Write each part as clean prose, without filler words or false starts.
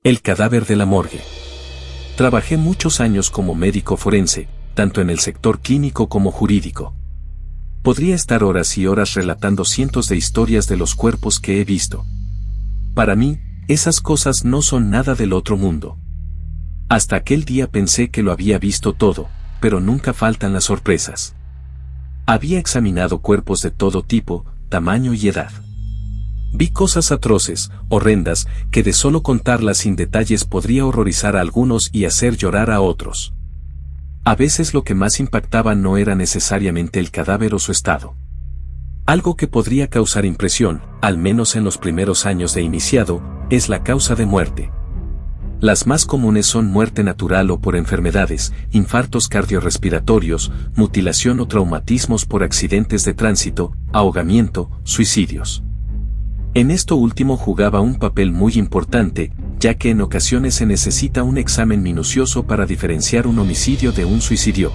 El cadáver de la morgue. Trabajé muchos años como médico forense, tanto en el sector clínico como jurídico. Podría estar horas y horas relatando cientos de historias de los cuerpos que he visto. Para mí, esas cosas no son nada del otro mundo. Hasta aquel día pensé que lo había visto todo, pero nunca faltan las sorpresas. Había examinado cuerpos de todo tipo, tamaño y edad. Vi cosas atroces, horrendas, que de solo contarlas sin detalles podría horrorizar a algunos y hacer llorar a otros. A veces lo que más impactaba no era necesariamente el cadáver o su estado. Algo que podría causar impresión, al menos en los primeros años de iniciado, es la causa de muerte. Las más comunes son muerte natural o por enfermedades, infartos cardiorrespiratorios, mutilación o traumatismos por accidentes de tránsito, ahogamiento, suicidios. En esto último jugaba un papel muy importante, ya que en ocasiones se necesita un examen minucioso para diferenciar un homicidio de un suicidio.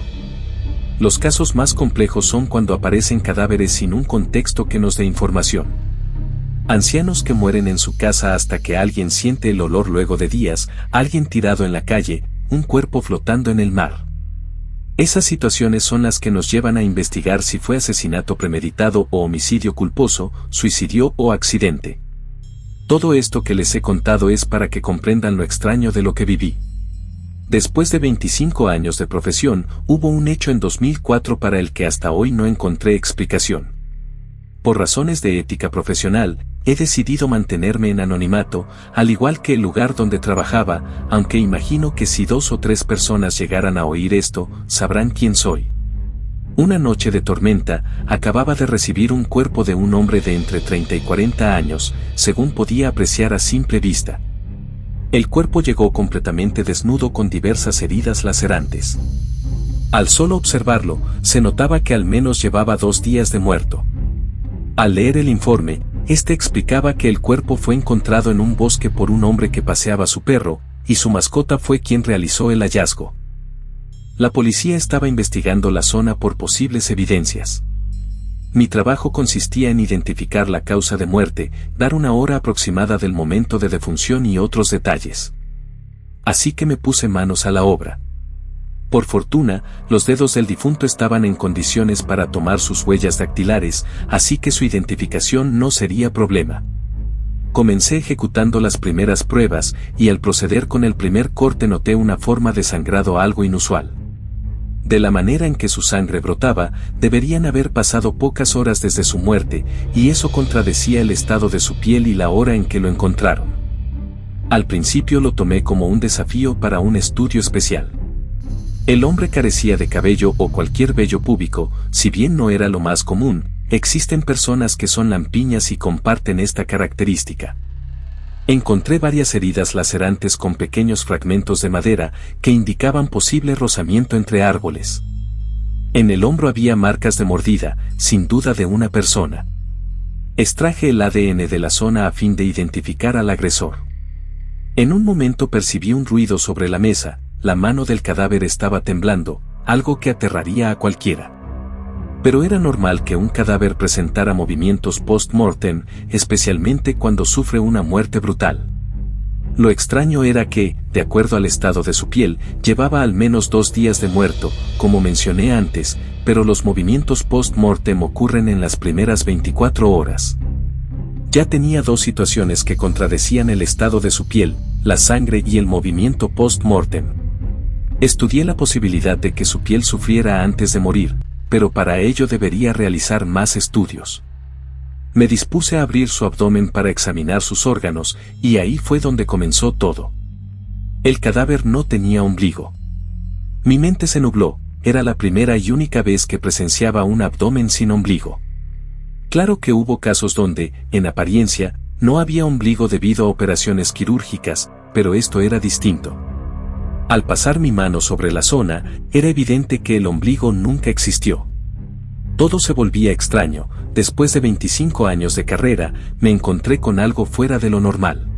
Los casos más complejos son cuando aparecen cadáveres sin un contexto que nos dé información. Ancianos que mueren en su casa hasta que alguien siente el olor luego de días, alguien tirado en la calle, un cuerpo flotando en el mar. Esas situaciones son las que nos llevan a investigar si fue asesinato premeditado o homicidio culposo, suicidio o accidente. Todo esto que les he contado es para que comprendan lo extraño de lo que viví. Después de 25 años de profesión, hubo un hecho en 2004 para el que hasta hoy no encontré explicación. Por razones de ética profesional, he decidido mantenerme en anonimato, al igual que el lugar donde trabajaba, aunque imagino que si 2 o 3 personas llegaran a oír esto, sabrán quién soy. Una noche de tormenta, acababa de recibir un cuerpo de un hombre de entre 30 y 40 años, según podía apreciar a simple vista. El cuerpo llegó completamente desnudo con diversas heridas lacerantes. Al solo observarlo, se notaba que al menos llevaba 2 días de muerto. Al leer el informe, este explicaba que el cuerpo fue encontrado en un bosque por un hombre que paseaba su perro, y su mascota fue quien realizó el hallazgo. La policía estaba investigando la zona por posibles evidencias. Mi trabajo consistía en identificar la causa de muerte, dar una hora aproximada del momento de defunción y otros detalles. Así que me puse manos a la obra. Por fortuna, los dedos del difunto estaban en condiciones para tomar sus huellas dactilares, así que su identificación no sería problema. Comencé ejecutando las primeras pruebas, y al proceder con el primer corte noté una forma de sangrado algo inusual. De la manera en que su sangre brotaba, deberían haber pasado pocas horas desde su muerte, y eso contradecía el estado de su piel y la hora en que lo encontraron. Al principio lo tomé como un desafío para un estudio especial. El hombre carecía de cabello o cualquier vello púbico, si bien no era lo más común, existen personas que son lampiñas y comparten esta característica. Encontré varias heridas lacerantes con pequeños fragmentos de madera que indicaban posible rozamiento entre árboles. En el hombro había marcas de mordida, sin duda de una persona. Extraje el ADN de la zona a fin de identificar al agresor. En un momento percibí un ruido sobre la mesa. La mano del cadáver estaba temblando, algo que aterraría a cualquiera. Pero era normal que un cadáver presentara movimientos post-mortem, especialmente cuando sufre una muerte brutal. Lo extraño era que, de acuerdo al estado de su piel, llevaba al menos 2 días de muerto, como mencioné antes, pero los movimientos post-mortem ocurren en las primeras 24 horas. Ya tenía 2 situaciones que contradecían el estado de su piel, la sangre y el movimiento post-mortem. Estudié la posibilidad de que su piel sufriera antes de morir, pero para ello debería realizar más estudios. Me dispuse a abrir su abdomen para examinar sus órganos, y ahí fue donde comenzó todo. El cadáver no tenía ombligo. Mi mente se nubló, era la primera y única vez que presenciaba un abdomen sin ombligo. Claro que hubo casos donde, en apariencia, no había ombligo debido a operaciones quirúrgicas, pero esto era distinto. Al pasar mi mano sobre la zona, era evidente que el ombligo nunca existió. Todo se volvía extraño. Después de 25 años de carrera, me encontré con algo fuera de lo normal.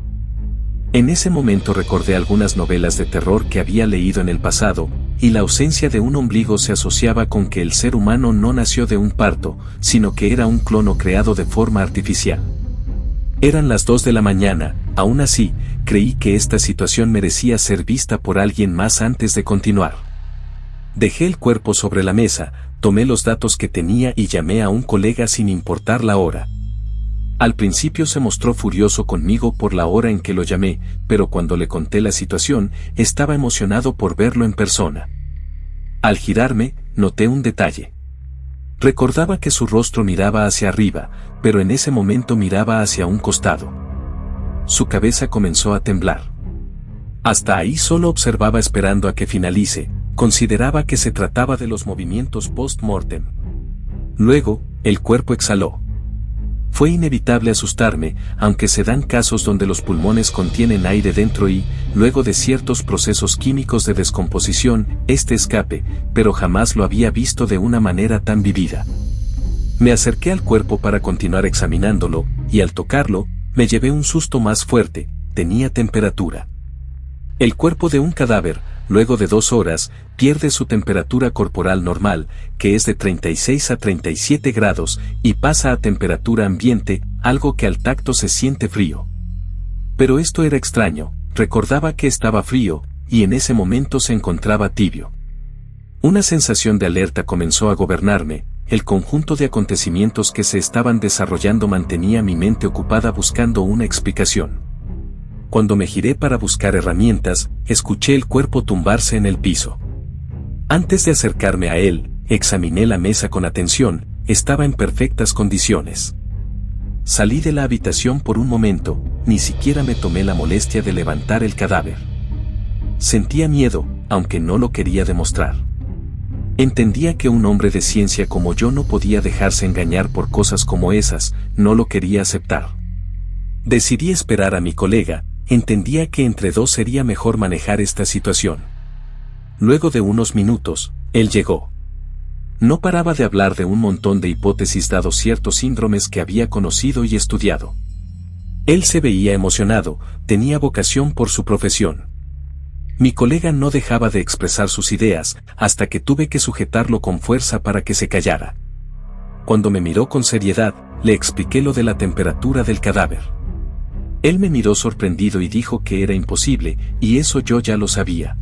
En ese momento recordé algunas novelas de terror que había leído en el pasado, y la ausencia de un ombligo se asociaba con que el ser humano no nació de un parto, sino que era un clono creado de forma artificial. Eran las 2 de la mañana, Aún así, creí que esta situación merecía ser vista por alguien más antes de continuar. Dejé el cuerpo sobre la mesa, tomé los datos que tenía y llamé a un colega sin importar la hora. Al principio se mostró furioso conmigo por la hora en que lo llamé, pero cuando le conté la situación, estaba emocionado por verlo en persona. Al girarme, noté un detalle. Recordaba que su rostro miraba hacia arriba, pero en ese momento miraba hacia un costado. Su cabeza comenzó a temblar. Hasta ahí solo observaba esperando a que finalice, consideraba que se trataba de los movimientos post-mortem. Luego, el cuerpo exhaló. Fue inevitable asustarme, aunque se dan casos donde los pulmones contienen aire dentro y, luego de ciertos procesos químicos de descomposición, este escape, pero jamás lo había visto de una manera tan vivida. Me acerqué al cuerpo para continuar examinándolo, y al tocarlo, me llevé un susto más fuerte, tenía temperatura. El cuerpo de un cadáver, luego de 2 horas, pierde su temperatura corporal normal, que es de 36 a 37 grados, y pasa a temperatura ambiente, algo que al tacto se siente frío. Pero esto era extraño, recordaba que estaba frío, y en ese momento se encontraba tibio. Una sensación de alerta comenzó a gobernarme, el conjunto de acontecimientos que se estaban desarrollando mantenía mi mente ocupada buscando una explicación. Cuando me giré para buscar herramientas, escuché el cuerpo tumbarse en el piso. Antes de acercarme a él, examiné la mesa con atención, estaba en perfectas condiciones. Salí de la habitación por un momento, ni siquiera me tomé la molestia de levantar el cadáver. Sentía miedo, aunque no lo quería demostrar. Entendía que un hombre de ciencia como yo no podía dejarse engañar por cosas como esas, no lo quería aceptar. Decidí esperar a mi colega, entendía que entre dos sería mejor manejar esta situación. Luego de unos minutos, él llegó. No paraba de hablar de un montón de hipótesis dados ciertos síndromes que había conocido y estudiado. Él se veía emocionado, tenía vocación por su profesión. Mi colega no dejaba de expresar sus ideas, hasta que tuve que sujetarlo con fuerza para que se callara. Cuando me miró con seriedad, le expliqué lo de la temperatura del cadáver. Él me miró sorprendido y dijo que era imposible, y eso yo ya lo sabía.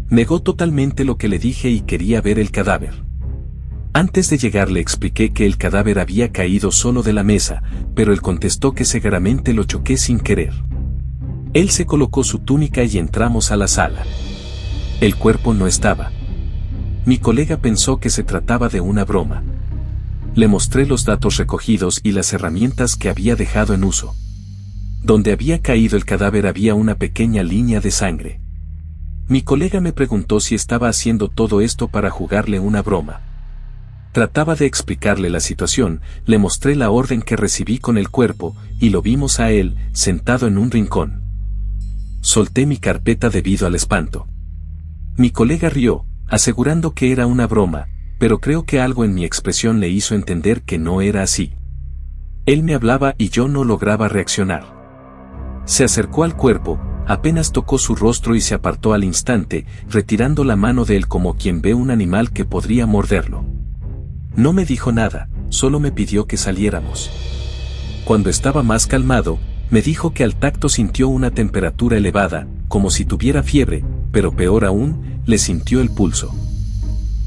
Negó totalmente lo que le dije y quería ver el cadáver. Antes de llegar le expliqué que el cadáver había caído solo de la mesa, pero él contestó que seguramente lo choqué sin querer. Él se colocó su túnica y entramos a la sala. El cuerpo no estaba. Mi colega pensó que se trataba de una broma. Le mostré los datos recogidos y las herramientas que había dejado en uso. Donde había caído el cadáver había una pequeña línea de sangre. Mi colega me preguntó si estaba haciendo todo esto para jugarle una broma. Trataba de explicarle la situación, le mostré la orden que recibí con el cuerpo, y lo vimos a él, sentado en un rincón. Solté mi carpeta debido al espanto. Mi colega rió, asegurando que era una broma, pero creo que algo en mi expresión le hizo entender que no era así. Él me hablaba y yo no lograba reaccionar. Se acercó al cuerpo, apenas tocó su rostro y se apartó al instante, retirando la mano de él como quien ve un animal que podría morderlo. No me dijo nada, solo me pidió que saliéramos. Cuando estaba más calmado, me dijo que al tacto sintió una temperatura elevada, como si tuviera fiebre, pero peor aún, le sintió el pulso.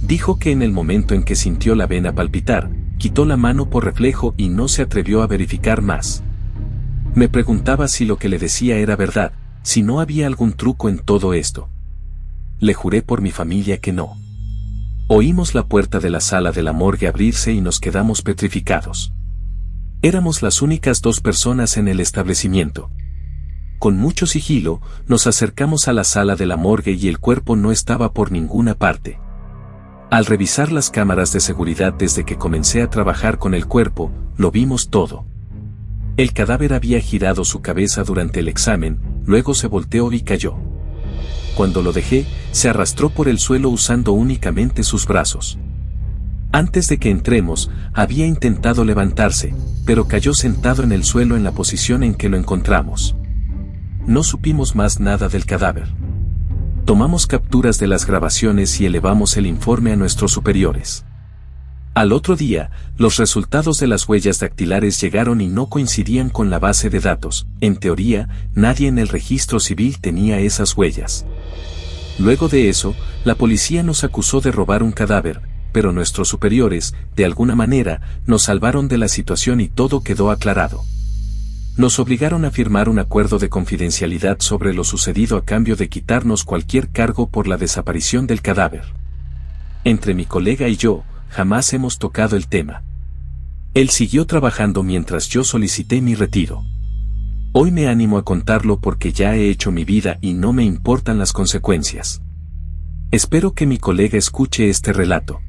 Dijo que en el momento en que sintió la vena palpitar, quitó la mano por reflejo y no se atrevió a verificar más. Me preguntaba si lo que le decía era verdad, si no había algún truco en todo esto. Le juré por mi familia que no. Oímos la puerta de la sala de la morgue abrirse y nos quedamos petrificados. Éramos las únicas 2 personas en el establecimiento. Con mucho sigilo, nos acercamos a la sala de la morgue y el cuerpo no estaba por ninguna parte. Al revisar las cámaras de seguridad desde que comencé a trabajar con el cuerpo, lo vimos todo. El cadáver había girado su cabeza durante el examen, luego se volteó y cayó. Cuando lo dejé, se arrastró por el suelo usando únicamente sus brazos. Antes de que entremos, había intentado levantarse, pero cayó sentado en el suelo en la posición en que lo encontramos. No supimos más nada del cadáver. Tomamos capturas de las grabaciones y elevamos el informe a nuestros superiores. Al otro día, los resultados de las huellas dactilares llegaron y no coincidían con la base de datos. En teoría, nadie en el registro civil tenía esas huellas. Luego de eso, la policía nos acusó de robar un cadáver, pero nuestros superiores, de alguna manera, nos salvaron de la situación y todo quedó aclarado. Nos obligaron a firmar un acuerdo de confidencialidad sobre lo sucedido a cambio de quitarnos cualquier cargo por la desaparición del cadáver. Entre mi colega y yo, jamás hemos tocado el tema. Él siguió trabajando mientras yo solicité mi retiro. Hoy me animo a contarlo porque ya he hecho mi vida y no me importan las consecuencias. Espero que mi colega escuche este relato.